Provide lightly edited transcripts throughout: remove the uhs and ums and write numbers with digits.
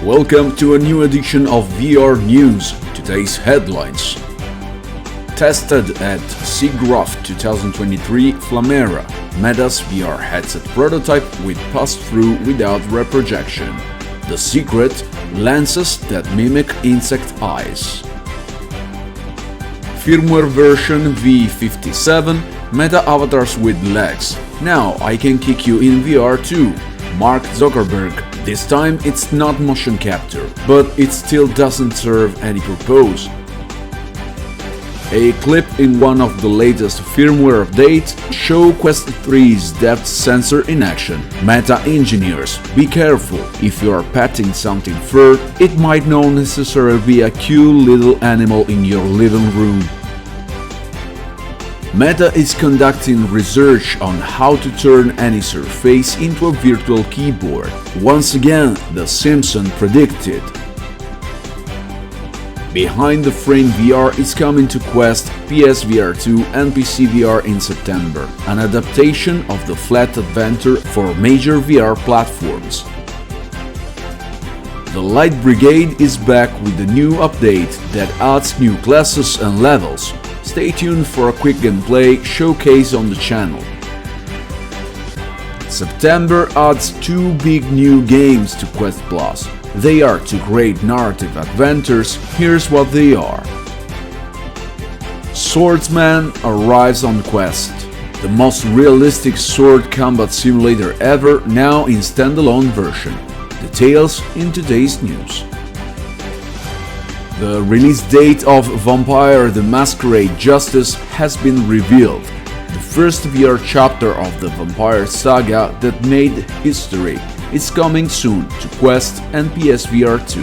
Welcome to a new edition of VR News. Today's headlines. Tested at SIGGRAPH 2023, Flamera, Meta's VR headset prototype with pass-through without reprojection. The secret: lenses that mimic insect eyes. Firmware version V57, Meta avatars with legs. Now I can kick you in VR too. Mark Zuckerberg. This time it's not motion capture, but it still doesn't serve any purpose. A clip in one of the latest firmware updates show Quest 3's depth sensor in action. Meta engineers, be careful, if you are petting something fur, it might not necessarily be a cute little animal in your living room. Meta is conducting research on how to turn any surface into a virtual keyboard. Once again, The Simpsons predicted. Behind the Frame VR is coming to Quest, PSVR 2 and PC VR in September, an adaptation of the flat adventure for major VR platforms. The Light Brigade is back with a new update that adds new classes and levels. Stay tuned for a quick gameplay showcase on the channel. September adds two big new games to Quest Plus. They are two great narrative adventures. Here's what they are. Swordsman arrives on Quest, the most realistic sword combat simulator ever, now in standalone version. Details in today's news. The release date of Vampire: The Masquerade Justice has been revealed, the first VR chapter of the Vampire saga that made history. Is coming soon to Quest and PSVR 2.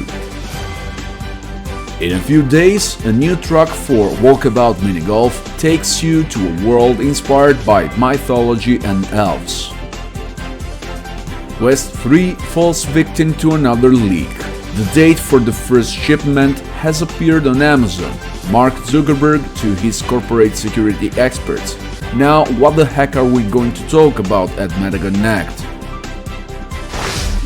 In a few days, a new track for Walkabout mini-golf takes you to a world inspired by mythology and elves. Quest 3 falls victim to another leak. The date for the first shipment has appeared on Amazon. Mark Zuckerberg to his corporate security experts. Now, what the heck are we going to talk about at MetaConnect?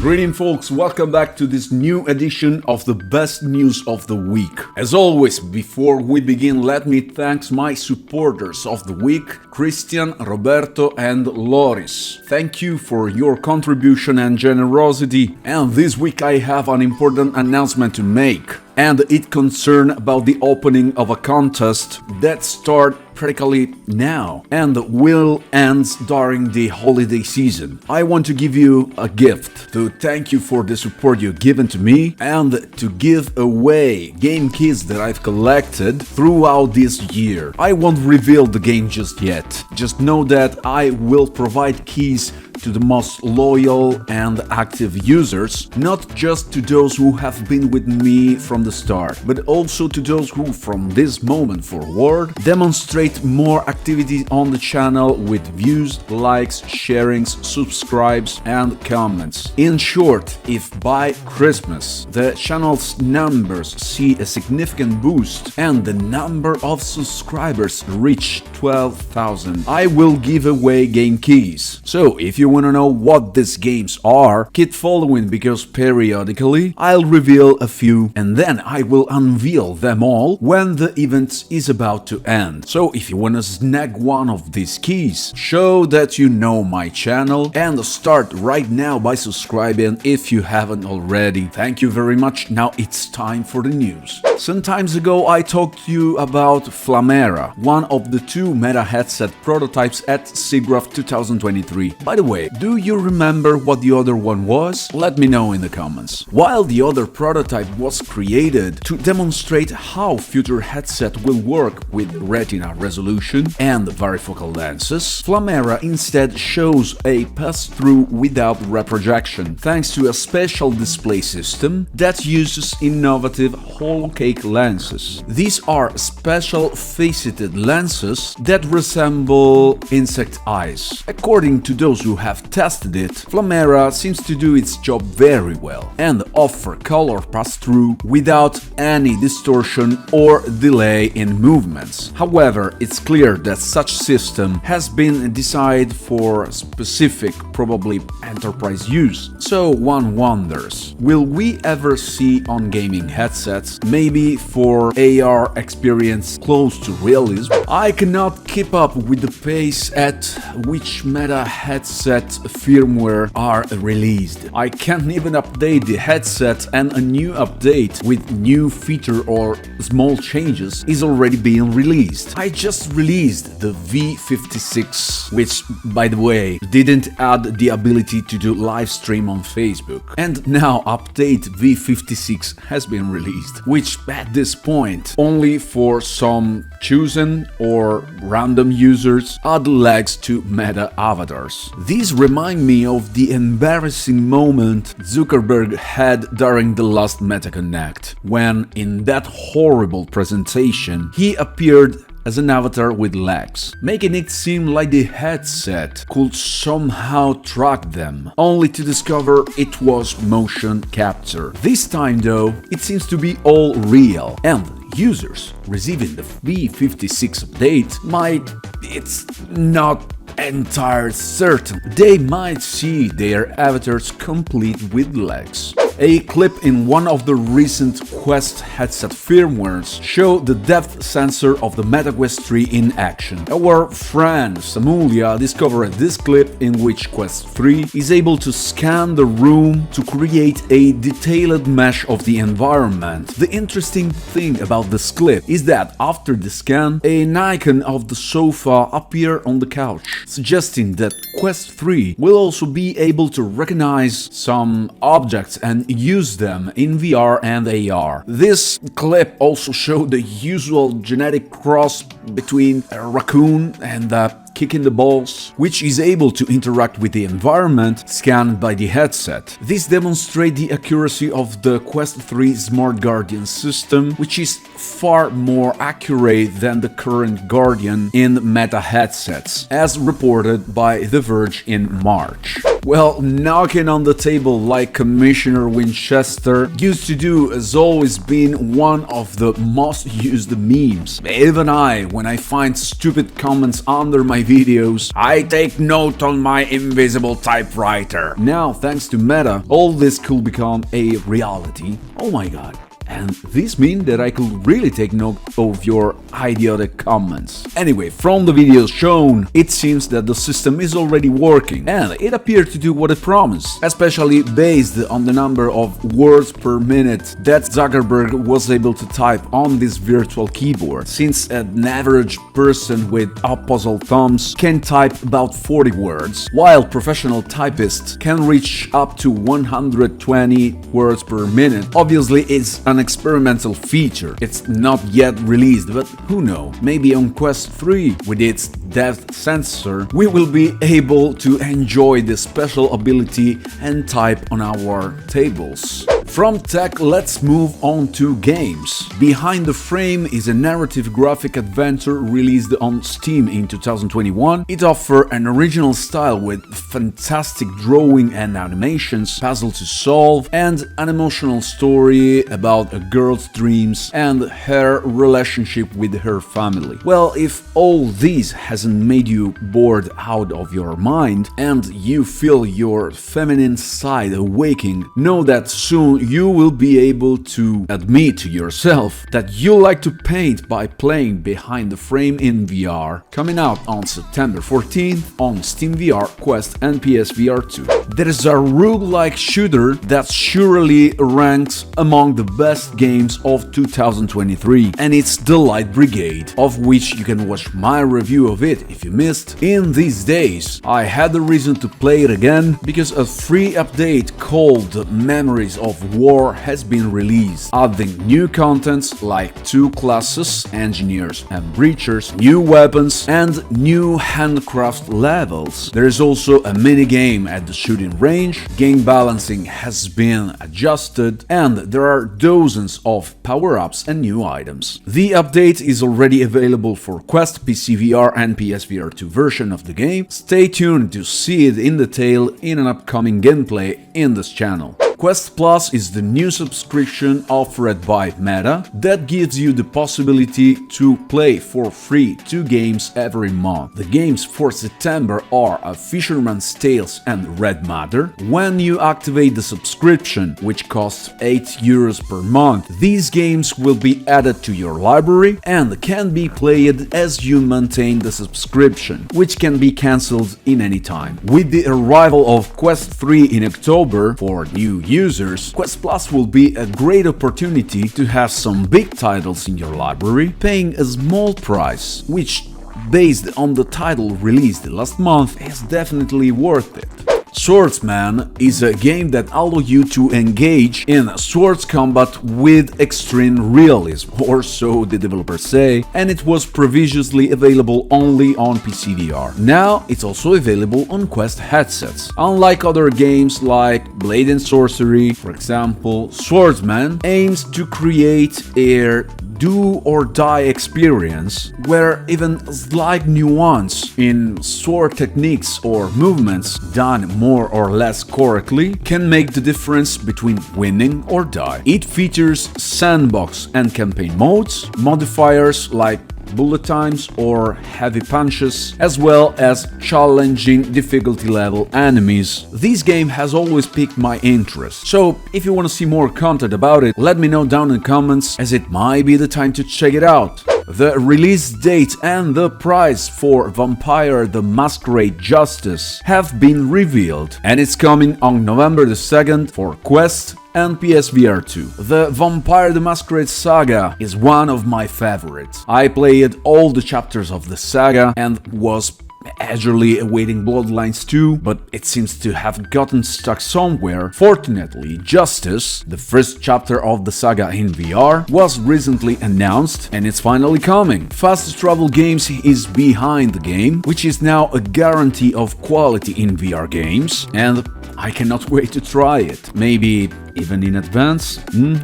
Greetings folks, welcome back to this new edition of the best news of the week. As always, before we begin, let me thank my supporters of the week, Christian, Roberto and Loris. Thank you for your contribution and generosity. And this week I have an important announcement to make. And it concerns about the opening of a contest that starts practically now and will end during the holiday season. I want to give you a gift to thank you for the support you've given to me and to give away game keys that I've collected throughout this year. I won't reveal the game just yet. Just know that I will provide keys to the most loyal and active users, not just to those who have been with me from the start, but also to those who from this moment forward demonstrate more activity on the channel with views, likes, sharings, subscribes and comments. In short, if by Christmas the channel's numbers see a significant boost and the number of subscribers reach 12,000, I will give away game keys. So if you want to know what these games are, keep following because periodically I'll reveal a few and then I will unveil them all when the event is about to end. So if you want to snag one of these keys, show that you know my channel and start right now by subscribing if you haven't already. Thank you very much. Now it's time for the news. Some times ago I talked to you about Flamera, one of the two Meta headset prototypes at SIGGRAPH 2023. By the way, do you remember what the other one was? Let me know in the comments. While the other prototype was created to demonstrate how future headset will work with retina resolution and varifocal lenses, Flamera instead shows a pass-through without reprojection, thanks to a special display system that uses innovative whole cake lenses. These are special faceted lenses that resemble insect eyes. According to those who have have tested it, Flamera seems to do its job very well and offer color pass-through without any distortion or delay in movements. However, it's clear that such system has been designed for specific, probably enterprise use. So one wonders, will we ever see on gaming headsets, maybe for AR experience close to realism? I cannot keep up with the pace at which meta headset firmware are released. I can't even update the headset, and a new update with new feature or small changes is already being released. I just released the V56, which, by the way, didn't add the ability to do live stream on Facebook. And now update V56 has been released, which at this point only for some chosen or random users add legs to meta avatars. These remind me of the embarrassing moment Zuckerberg had during the last Meta Connect, when in that horrible presentation he appeared as an avatar with legs, making it seem like the headset could somehow track them, only to discover it was motion capture. This time though, it seems to be all real, and users receiving the V56 update might, it's not entirely certain, they might see their avatars complete with legs. A clip in one of the recent Quest headset firmwares showed the depth sensor of the Meta Quest 3 in action. Our friend Samulia discovered this clip in which Quest 3 is able to scan the room to create a detailed mesh of the environment. The interesting thing about this clip is that after the scan, an icon of the sofa appears on the couch, suggesting that Quest 3 will also be able to recognize some objects and use them in VR and AR. This clip also showed the usual genetic cross between a raccoon and a kick in the balls, which is able to interact with the environment scanned by the headset. This demonstrates the accuracy of the Quest 3 Smart Guardian system, which is far more accurate than the current Guardian in Meta headsets, as reported by The Verge in March. Well, knocking on the table like Commissioner Winchester used to do has always been one of the most used memes. Even I, when I find stupid comments under my videos, I take note on my invisible typewriter. Now, thanks to Meta, all this could become a reality. Oh my god. And this means that I could really take note of your idiotic comments. Anyway, from the videos shown, it seems that the system is already working, and it appeared to do what it promised, especially based on the number of words per minute that Zuckerberg was able to type on this virtual keyboard, since an average person with opposite thumbs can type about 40 words, while professional typists can reach up to 120 words per minute. Obviously, it's an experimental feature. It's not yet released, but who knows? Maybe on Quest 3, with its depth sensor, we will be able to enjoy this special ability and type on our tables. From tech, let's move on to games. Behind the Frame is a narrative graphic adventure released on Steam in 2021. It offers an original style with fantastic drawing and animations, puzzle to solve, and an emotional story about a girl's dreams and her relationship with her family. Well, if all this hasn't made you bored out of your mind and you feel your feminine side awaking, know that soon you will be able to admit to yourself that you like to paint by playing Behind the Frame in VR, coming out on September 14th on Steam VR, Quest and PSVR 2. There is a roguelike shooter that surely ranks among the best games of 2023, and it's The Light Brigade, of which you can watch my review of it if you missed. In these days, I had the reason to play it again because a free update called Memories of War has been released, adding new contents like 2 classes, engineers and breachers, new weapons and new handcraft levels. There is also a mini-game at the shooting range, game balancing has been adjusted, and there are dozens of power-ups and new items. The update is already available for Quest, PC VR and PSVR 2 version of the game, stay tuned to see it in detail in an upcoming gameplay in this channel. Quest Plus is the new subscription offered by Meta that gives you the possibility to play for free 2 games every month. The games for September are A Fisherman's Tales and Red Matter. When you activate the subscription, which costs €8 per month, these games will be added to your library and can be played as you maintain the subscription, which can be cancelled in any time. With the arrival of Quest 3 in October for new users, Quest Plus will be a great opportunity to have some big titles in your library, paying a small price, which, based on the title released last month, is definitely worth it. Swordsman is a game that allows you to engage in swords combat with extreme realism, or so the developers say, and it was previously available only on PC VR. Now it's also available on Quest headsets. Unlike other games like Blade and Sorcery, for example, Swordsman aims to create a do-or-die experience where even a slight nuance in sword techniques or movements done more or less correctly can make the difference between winning or die. It features sandbox and campaign modes, modifiers like bullet times or heavy punches, as well as challenging difficulty level enemies. This game has always piqued my interest, so if you want to see more content about it, let me know down in the comments, as it might be the time to check it out. The release date and the price for Vampire the Masquerade Justice have been revealed, and it's coming on November the 2nd for Quest and PSVR 2. The Vampire the Masquerade saga is one of my favorites. I played all the chapters of the saga and was eagerly awaiting Bloodlines 2, but it seems to have gotten stuck somewhere. Fortunately, Justice, the first chapter of the saga in VR, was recently announced and it's finally coming. Fast Travel Games is behind the game, which is now a guarantee of quality in VR games, and I cannot wait to try it. Maybe even in advance?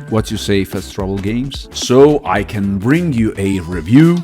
What you say, Fast Travel Games? So I can bring you a review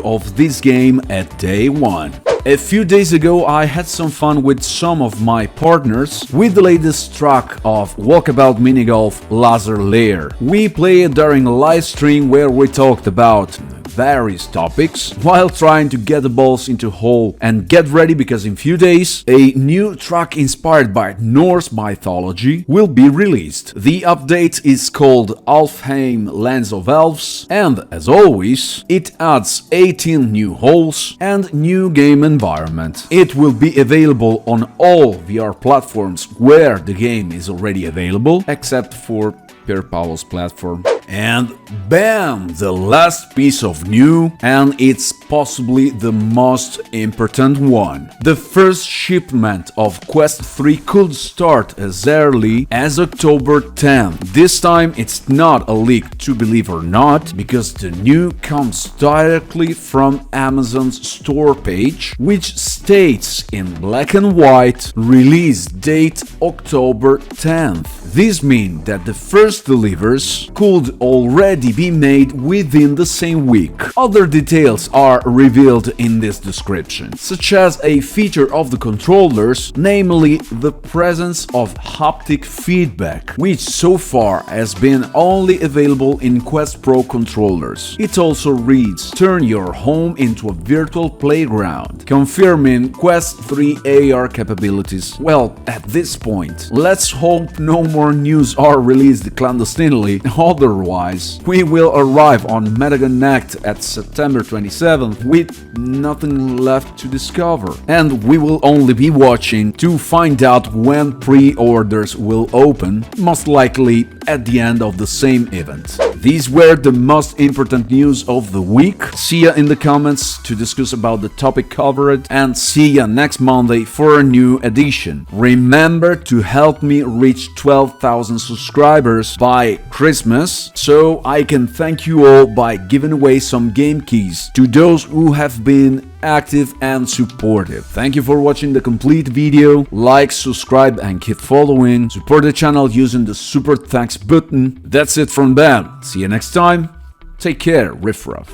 of this game at day 1. A few days ago I had some fun with some of my partners with the latest track of Walkabout minigolf Laser Lair. We played during a live stream where we talked about various topics while trying to get the balls into hole. And get ready, because in few days a new track inspired by Norse mythology will be released. The update is called Alfheim Lands of Elves, and as always it adds 18 new holes and new game environment. It will be available on all VR platforms where the game is already available, except for Per Paul's platform. And bam! The last piece of new, and it's possibly the most important one. The first shipment of Quest 3 could start as early as October 10th. This time it's not a leak, to believe or not, because the new comes directly from Amazon's store page, which states in black and white, release date October 10th. This means that the first delivers could already be made within the same week. Other details are revealed in this description, such as a feature of the controllers, namely the presence of haptic feedback, which so far has been only available in Quest Pro controllers. It also reads, "Turn your home into a virtual playground," confirming Quest 3 AR capabilities. Well, at this point, let's hope no more news are released clandestinely, otherwise we will arrive on MetaConnect at September 27th with nothing left to discover, and we will only be watching to find out when pre-orders will open, most likely at the end of the same event. These were the most important news of the week. See ya in the comments to discuss about the topic covered, and see ya next Monday for a new edition. Remember to help me reach 12,000 subscribers by Christmas, so I can thank you all by giving away some game keys to those who have been active and supportive. Thank you for watching the complete video. Like, subscribe and keep following. Support the channel using the super thanks button. That's it from Ben. See you next time. Take care, Riff Raff.